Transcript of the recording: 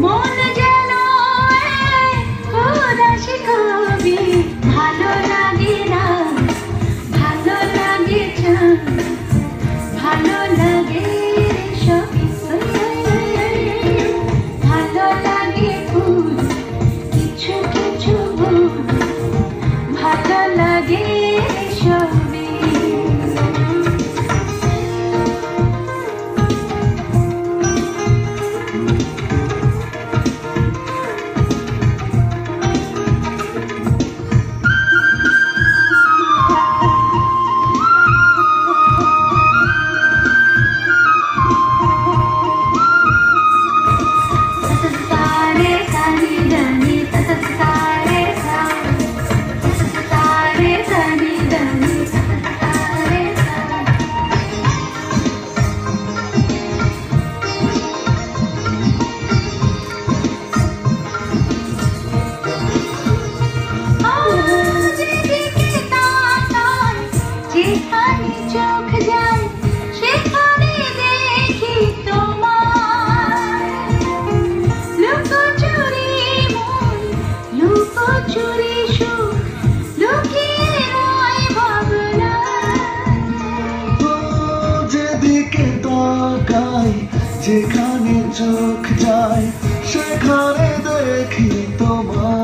মন যেন উদাসী কবি, ভালো লাগে না, ভালো লাগে চাঁদ, ভালো লাগে সবই, ভালো লাগে ফুল, কিছু কিছু ভুল, ভালো লাগে সবই। যেখানে চোখ যায় সেখানে দেখি তোমার লুকোচুরি মন, লুকোচুরি সুখ, লুকিয়ে রয় ভাবনা। যেদিকে তাকাই, যেখানে চোখ যায় সেখানে দেখি তোমার